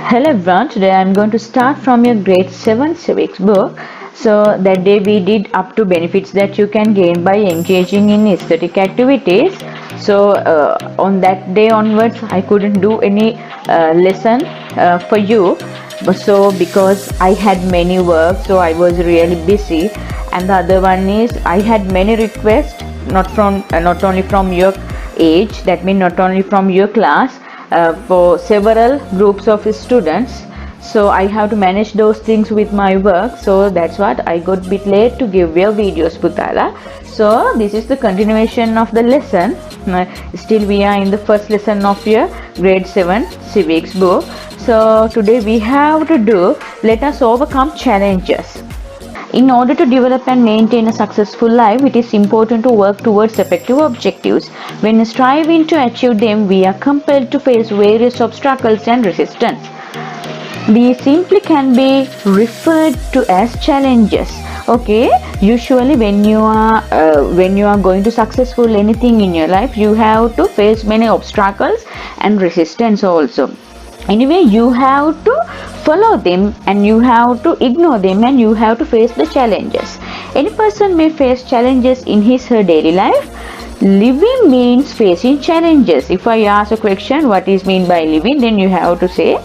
Hello everyone, today I am going to start from your grade 7 civics book. So that day we did up to benefits that you can gain by engaging in aesthetic activities. So on that day onwards I couldn't do any lesson for you. So because I had many work, so I was really busy. And the other one is I had many requests, not only from your age, that means not only from your class, for several groups of students. So I have to manage those things with my work, so that's what I got a bit late to give your videos, Putala. So this is the continuation of the lesson. Still we are in the first lesson of your grade 7 civics book. So today we have to do let us overcome challenges. In order to develop and maintain a successful life, it is important to work towards effective objectives. When striving to achieve them, we are compelled to face various obstacles and resistance. These simply can be referred to as challenges. Okay, usually when you are going to successful anything in your life, you have to face many obstacles and resistance also. Anyway, you have to follow them and you have to ignore them and you have to face the challenges. Any person may face challenges in his or her daily life. Living means facing challenges. If I ask a question, what is mean by living, then you have to say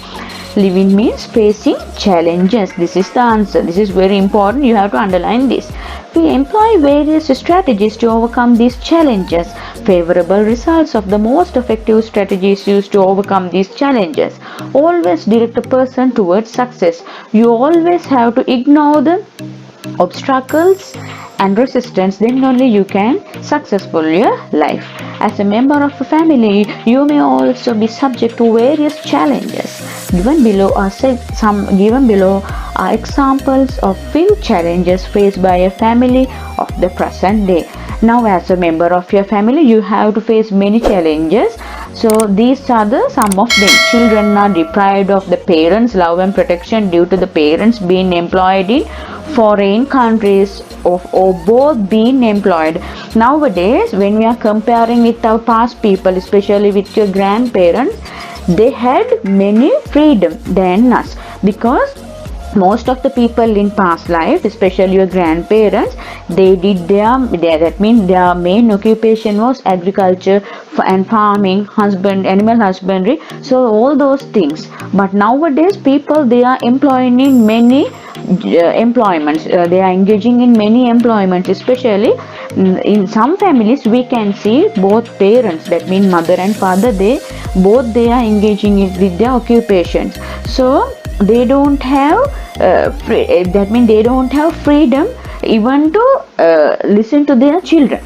living means facing challenges. This is the answer. This is very important. You have to underline this. We employ various strategies to overcome these challenges. Favorable results of the most effective strategies used to overcome these challenges. Always direct a person towards success. You always have to ignore the obstacles and resistance, then only you can successful your life. As a member of a family, you may also be subject to various challenges. Given below are examples of few challenges faced by a family of the present day. Now, as a member of your family, you have to face many challenges. So these are some of them. Children are deprived of the parents' love and protection due to the parents being employed in foreign countries or both being employed. Nowadays, when we are comparing with our past people, especially with your grandparents, they had many freedom than us, because most of the people in past life, especially your grandparents, they did that means their main occupation was agriculture and farming, animal husbandry, so all those things. But nowadays people, they are employing in many employments. They are engaging in many employments, especially in some families we can see both parents, that means mother and father, they are engaging with their occupations. So they don't have that means they don't have freedom even to listen to their children.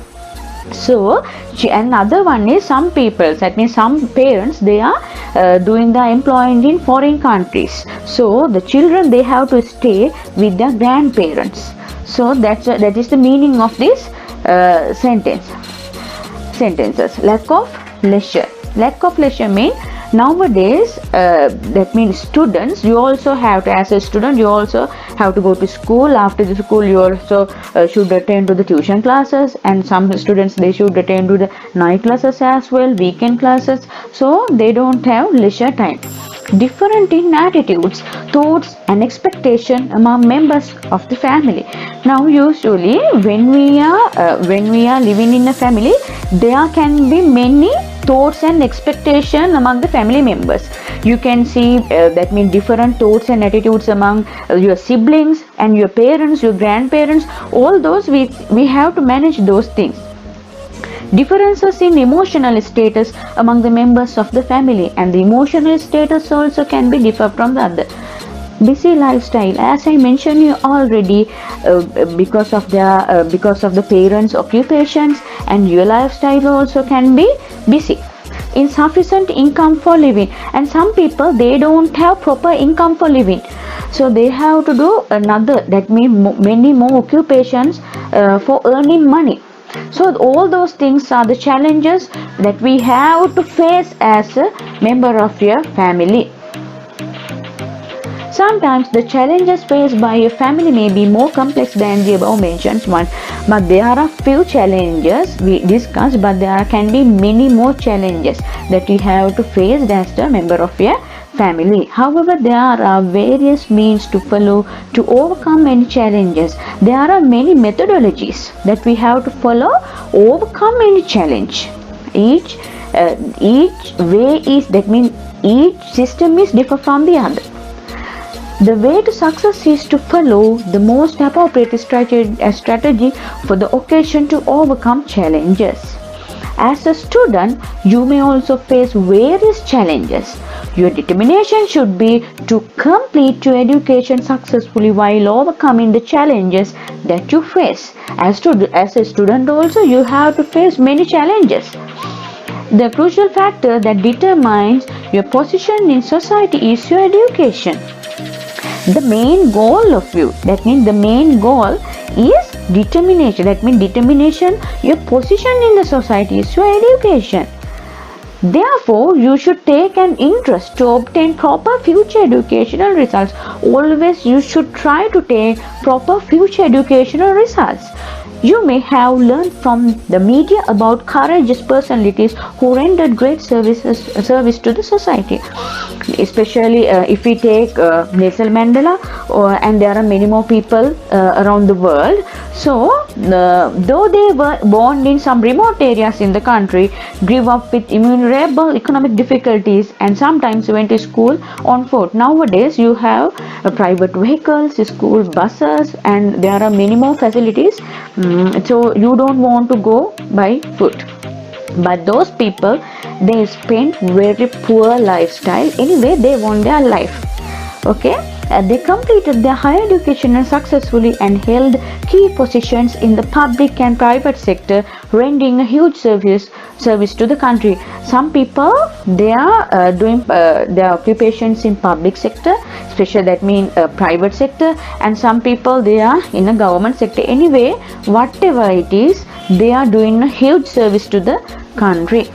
So another one is some people, that means some parents, they are doing the employment in foreign countries. So the children, they have to stay with their grandparents. So that is the meaning of this sentences. Lack of leisure means nowadays, that means students, you also have to, as a student, you also have to go to school. After the school, you also should attend to the tuition classes, and some students, they should attend to the night classes as well, weekend classes. So they don't have leisure time. Different in attitudes, thoughts and expectation among members of the family. Now usually when we are living in a family, there can be many thoughts and expectation among the family members. You can see that means different thoughts and attitudes among your siblings and your parents, your grandparents. All those we have to manage those things. Differences in emotional status among the members of the family, and the emotional status also can be different from the other. Busy lifestyle, as I mentioned you already, because of the parents' occupations, and your lifestyle also can be busy. Insufficient income for living, and some people, they don't have proper income for living, so they have to do another, that means many more occupations for earning money. So all those things are the challenges that we have to face as a member of your family. Sometimes the challenges faced by a family may be more complex than the above mentioned one, but there are a few challenges we discussed, but there can be many more challenges that we have to face as a member of your family. However, there are various means to follow to overcome any challenges. There are many methodologies that we have to follow overcome any challenge. Each way is, that means each system is different from the other. The way to success is to follow the most appropriate strategy for the occasion to overcome challenges. As a student, you may also face various challenges. Your determination should be to complete your education successfully while overcoming the challenges that you face. As a student also, you have to face many challenges. The crucial factor that determines your position in society is your education. The main goal of you, that means the main goal is determination. That means determination, your position in the society is your education. Therefore, you should take an interest to obtain proper future educational results. Always you should try to take proper future educational results. You may have learned from the media about courageous personalities who rendered great service to the society. Especially if we take Nelson Mandela, and there are many more people around the world. So, though they were born in some remote areas in the country, grew up with innumerable economic difficulties, and sometimes went to school on foot. Nowadays, you have private vehicles, school buses, and there are many more facilities. So you don't want to go by foot. But those people, they spend very poor lifestyle. Anyway, they want their life. Okay, they completed their higher education successfully and held key positions in the public and private sector, rendering a huge service to the country. Some people, they are doing their occupations in public sector, especially that means private sector, and some people, they are in the government sector. Anyway, whatever it is, they are doing a huge service to the country.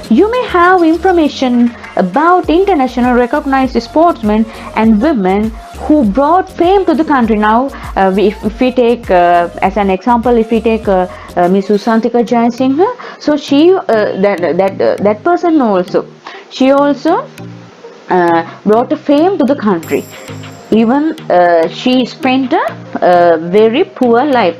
You may have information about international recognized sportsmen and women who brought fame to the country. Now, if we take as an example, if we take Miss Susantika Jayasinghe, so she that person also, she also brought a fame to the country. Even she spent a very poor life.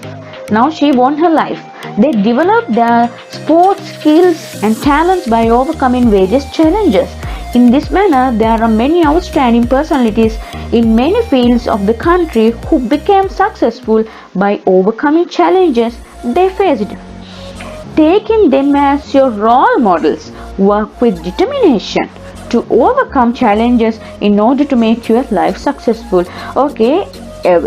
Now she won her life. They developed their sports skills and talents by overcoming various challenges. In this manner, there are many outstanding personalities in many fields of the country who became successful by overcoming challenges they faced. Taking them as your role models, work with determination to overcome challenges in order to make your life successful. Okay,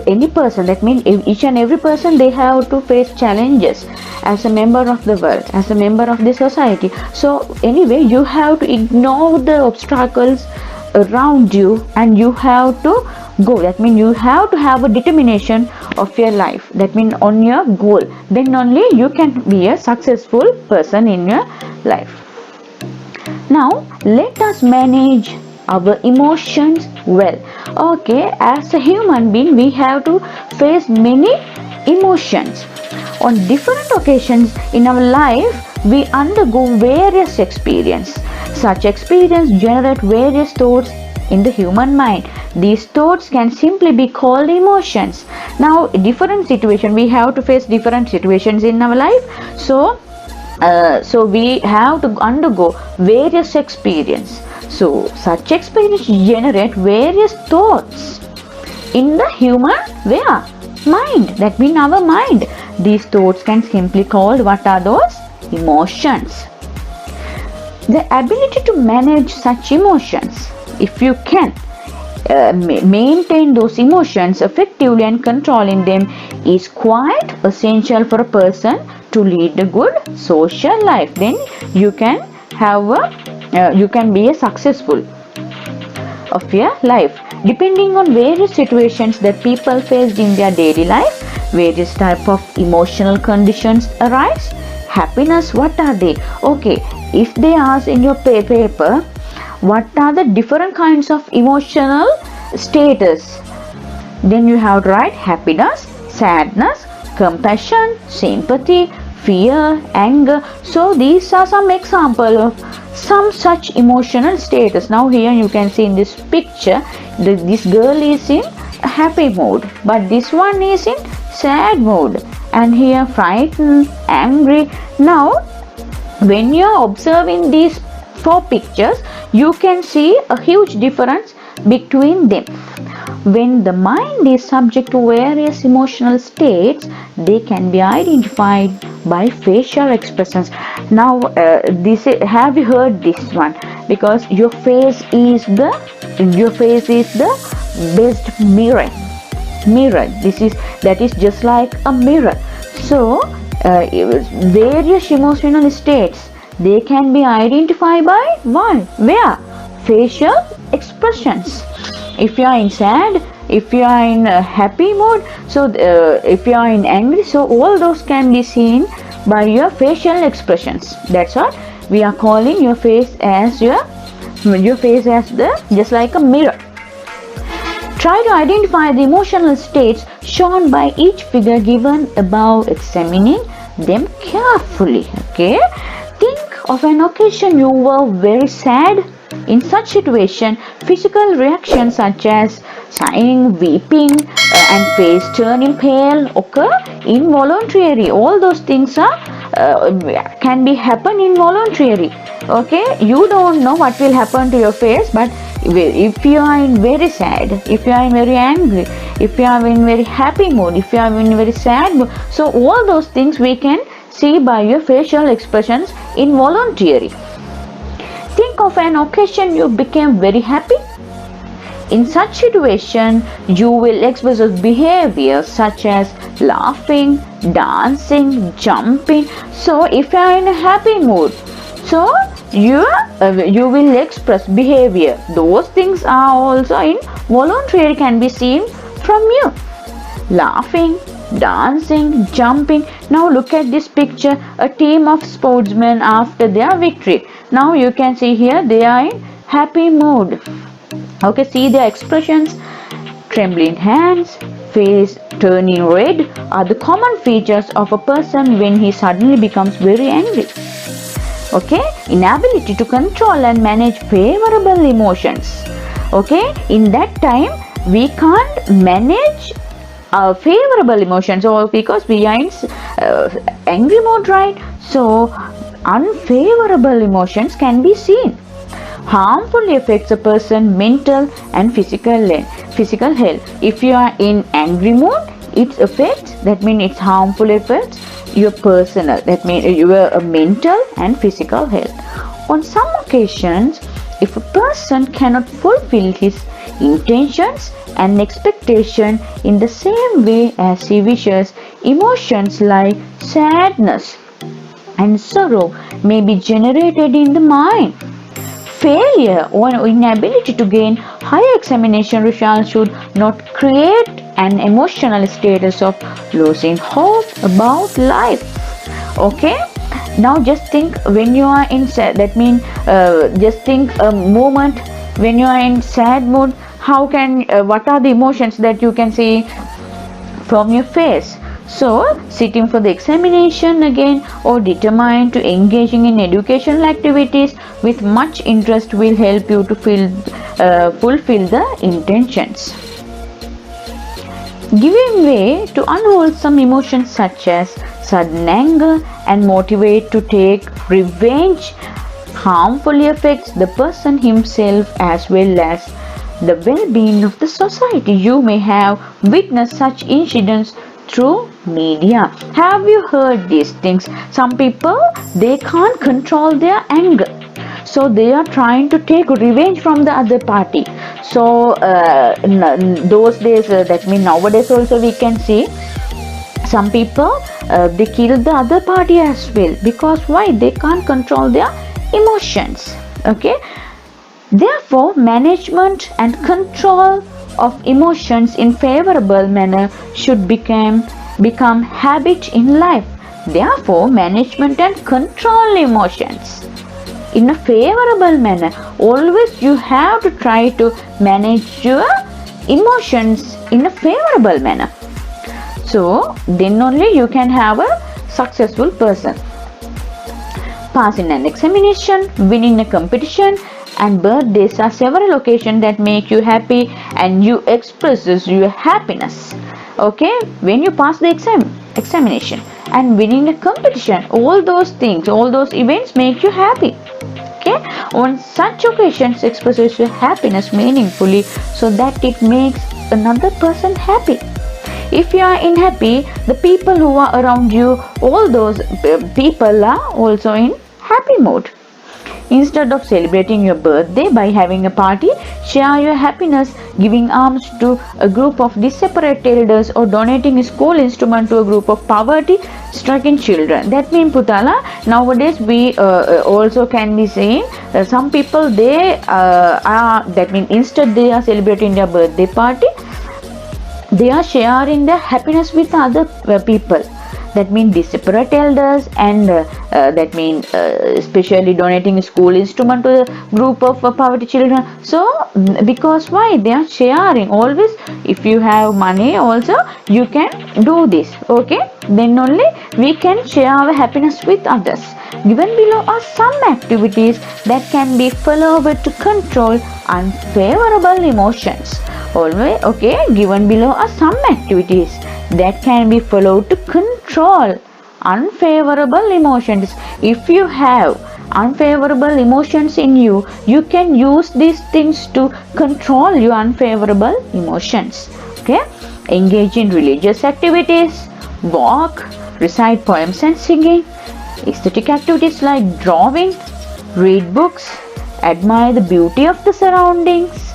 any person, that means each and every person, they have to face challenges as a member of the world, as a member of the society. So anyway, you have to ignore the obstacles around you and you have to go. That means you have to have a determination of your life, that means on your goal. Then only you can be a successful person in your life. Now let us manage our emotions well. Okay, as a human being, we have to face many emotions. On different occasions in our life, we undergo various experiences. Such experiences generate various thoughts in the human mind. These thoughts can simply be called emotions. Now, different situations, we have to face different situations in our life. So we have to undergo various experiences. So such experiences generate various thoughts in the human mind. That means our mind. These thoughts can simply called, what are those? Emotions. The ability to manage such emotions, if you can maintain those emotions effectively and controlling them, is quite essential for a person to lead a good social life. Then you can be a successful of your life. Depending on various situations that people faced in their daily life, various type of emotional conditions arise. Happiness, what are they? Okay, if they ask in your paper, what are the different kinds of emotional status, then you have to write happiness, sadness, compassion, sympathy, fear, anger. So these are some examples of some such emotional status. Now here you can see in this picture, this girl is in a happy mood, but this one is in sad mood, and here frightened, angry. Now when you are observing these four pictures, you can see a huge difference between them. When the mind is subject to various emotional states, they can be identified by facial expressions. Now have you heard this one? Because your face is the best mirror. That is just like a mirror. So various emotional states, they can be identified by what? Where? Facial expressions. If you are in sad, if you are in a happy mood, so if you are in angry, so all those can be seen by your facial expressions. That's what we are calling your face as just like a mirror. Try to identify the emotional states shown by each figure given above, examining them carefully. Okay, think of an occasion you were very sad. In such situation, physical reactions such as sighing, weeping, and face turning pale occur involuntarily. All those things can be happen involuntarily. Okay, you don't know what will happen to your face, but if you are in very sad, if you are in very angry, if you are in very happy mood, if you are in very sad mood, so all those things we can see by your facial expressions involuntarily. Think of an occasion you became very happy. In such situation, you will express behavior such as laughing, dancing, jumping. So if you are in a happy mood, so you will express behavior. Those things are also involuntary, can be seen from you. Laughing, dancing, jumping. Now look at this picture, a team of sportsmen after their victory. Now you can see here they are in happy mood. Okay, see their expressions. Trembling hands, face turning red are the common features of a person when he suddenly becomes very angry. Okay, inability to control and manage favorable emotions. Okay, in that time we can't manage favorable emotions, or because we are in angry mode, right? So unfavorable emotions can be seen. Harmfully affects a person's mental and physical health. If you are in angry mood, it affects, that means it's harmful effects your personal, that means your mental and physical health. On some occasions, if a person cannot fulfill his intentions and expectation in the same way as he wishes, emotions like sadness and sorrow may be generated in the mind. Failure or inability to gain higher examination results should not create an emotional status of losing hope about life. Okay, now just think when you are in sad, that means just think a moment when you are in sad mood, how can what are the emotions that you can see from your face? So sitting for the examination again or determined to engaging in educational activities with much interest will help you to fulfill the intentions. Giving way to unwholesome emotions such as sudden anger and motivate to take revenge harmfully affects the person himself as well as the well-being of the society. You may have witnessed such incidents through media. Have you heard these things? Some people, they can't control their anger, so they are trying to take revenge from the other party. So those days, that means nowadays also we can see some people they kill the other party as well, because why? They can't control their emotions. Okay, therefore management and control of emotions in favorable manner should become habit in life. Therefore management and control emotions in a favorable manner. Always you have to try to manage your emotions in a favorable manner. So then only you can have a successful person. passing an examination, winning a competition, and birthdays are several occasions that make you happy and you expresses your happiness. Okay, when you pass the examination and winning a competition, all those things, all those events make you happy. Okay, on such occasions expresses your happiness meaningfully so that it makes another person happy. If you are unhappy, the people who are around you, all those people are also in happy mood. Instead of celebrating your birthday by having a party, share your happiness giving alms to a group of disparate elders or donating a school instrument to a group of poverty-stricken children. That means, Putala, nowadays we also can be saying some people they are, that means instead they are celebrating their birthday party, they are sharing their happiness with other people. That means disparate elders and that means especially donating a school instrument to a group of poverty children. So because why they are sharing always, if you have money also you can do this. Okay, then only we can share our happiness with others. Given below are some activities that can be followed to control unfavorable emotions. Always, okay, given below are some activities that can be followed to control unfavorable emotions. If you have unfavorable emotions in you, you can use these things to control your unfavorable emotions. Okay, engage in religious activities, walk, recite poems and singing, aesthetic activities like drawing, read books, admire the beauty of the surroundings,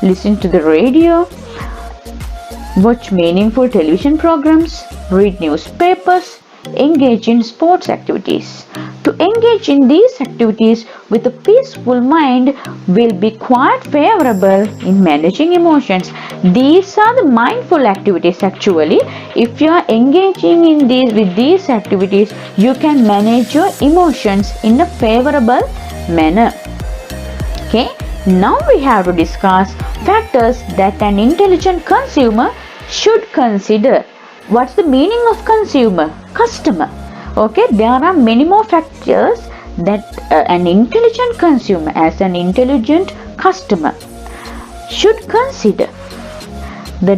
listen to the radio, watch meaningful television programs, read newspapers, engage in sports activities. To engage in these activities with a peaceful mind will be quite favorable in managing emotions. These are the mindful activities actually. If you are engaging in with these activities, you can manage your emotions in a favorable manner. Okay, now we have to discuss factors that an intelligent consumer should consider. What's the meaning of consumer? Customer. Okay, there are many more factors that an intelligent consumer, as an intelligent customer, should consider. The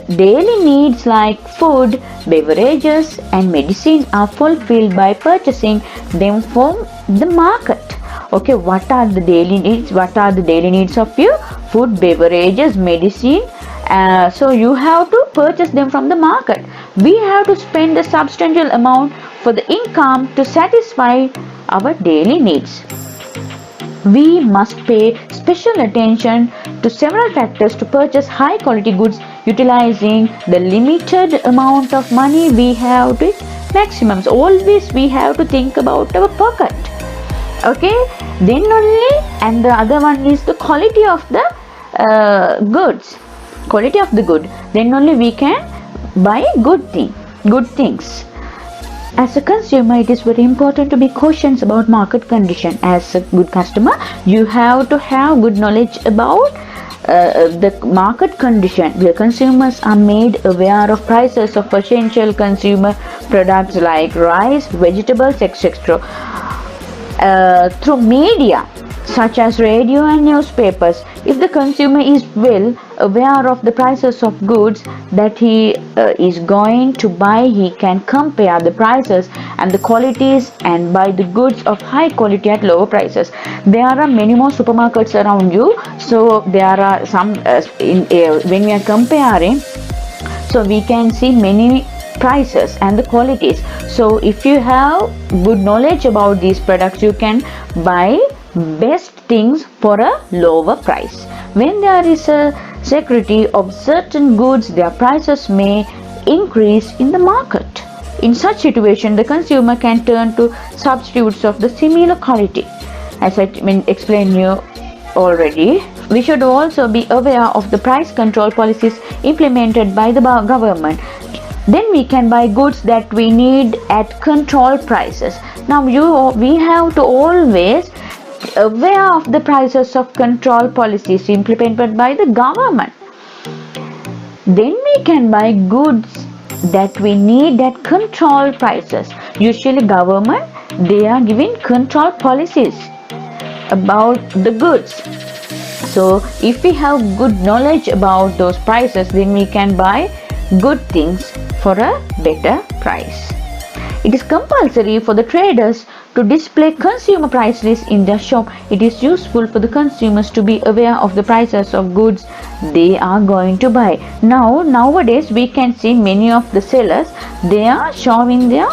daily needs like food, beverages and medicine are fulfilled by purchasing them from the market. Okay, what are the daily needs? What are the daily needs of you? Food, beverages, medicine. So you have to purchase them from the market. We have to spend a substantial amount for the income to satisfy our daily needs. We must pay special attention to several factors to purchase high quality goods utilizing the limited amount of money we have to maximums. Always we have to think about our pocket. Okay, then only, and the other one is the quality of the goods, quality of the good, then only we can buy good things. As a consumer, it is very important to be cautious about market condition. As a good customer, you have to have good knowledge about the market condition. Where consumers are made aware of prices of essential consumer products like rice, vegetables, etc. Through media such as radio and newspapers. If the consumer is well aware of the prices of goods that he is going to buy, he can compare the prices and the qualities and buy the goods of high quality at lower prices. There are many more supermarkets around you, so there are some when we are comparing, so we can see many prices and the qualities. So if you have good knowledge about these products, you can buy best things for a lower price. When there is a security of certain goods, their prices may increase in the market. In such situation, the consumer can turn to substitutes of the similar quality. As I explained you already, we should also be aware of the price control policies implemented by the government. Then we can buy goods that we need at controlled prices. Now we have to always aware of the prices of control policies implemented by the government. Then we can buy goods that we need at controlled prices. Usually government they are giving control policies about the goods. So if we have good knowledge about those prices, then we can buy good things for a better price. It is compulsory for the traders to display consumer price lists in their shop. It is useful for the consumers to be aware of the prices of goods they are going to buy. Nowadays we can see many of the sellers, they are showing their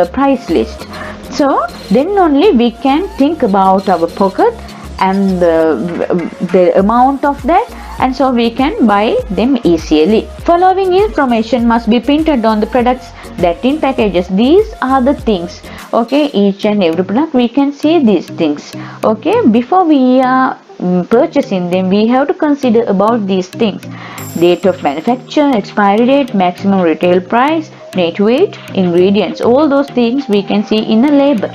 price list. So then only we can think about our pocket and the amount of that, and so we can buy them easily. Following information must be printed on the products that in packages. These are the things, okay, each and every product we can see these things, okay. Before we are purchasing them, we have to consider about these things: date of manufacture, expiry date, maximum retail price, net weight, ingredients. All those things we can see in a label.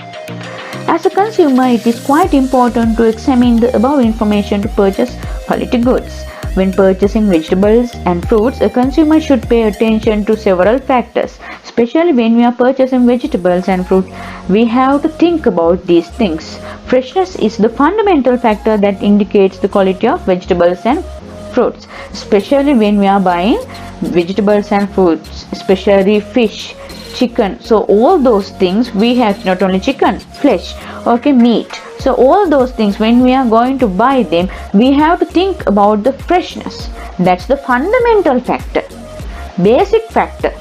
As a consumer, it is quite important to examine the above information to purchase quality goods. When purchasing vegetables and fruits, a consumer should pay attention to several factors. Especially when we are purchasing vegetables and fruits, we have to think about these things. Freshness is the fundamental factor that indicates the quality of vegetables and fruits. Especially when we are buying vegetables and fruits, especially fish, chicken. So all those things we have, not only chicken, flesh, okay, meat. So all those things, when we are going to buy them, we have to think about the freshness. That's the fundamental factor, basic factor,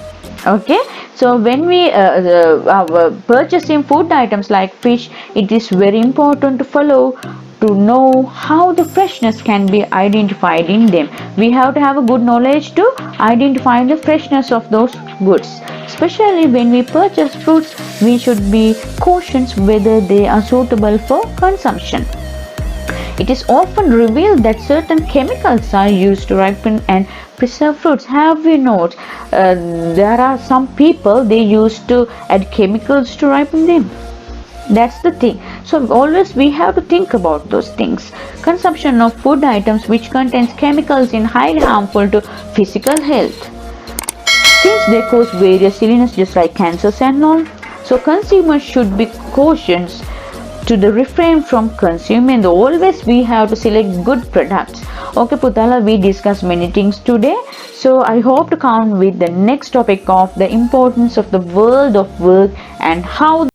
okay. So when we are purchasing food items like fish, it is very important to follow, to know how the freshness can be identified in them. We have to have a good knowledge to identify the freshness of those goods. Especially when we purchase fruits, we should be cautious whether they are suitable for consumption. It is often revealed that certain chemicals are used to ripen and preserve fruits. Have you noticed? There are some people, they used to add chemicals to ripen them. That's the thing. So always we have to think about those things. Consumption of food items which contains chemicals is highly harmful to physical health, since they cause various illnesses just like cancers and all. So consumers should be cautious to the refrain from consuming. Always we have to select good products. Okay Putala, we discussed many things today. So I hope to come with the next topic of the importance of the world of work and how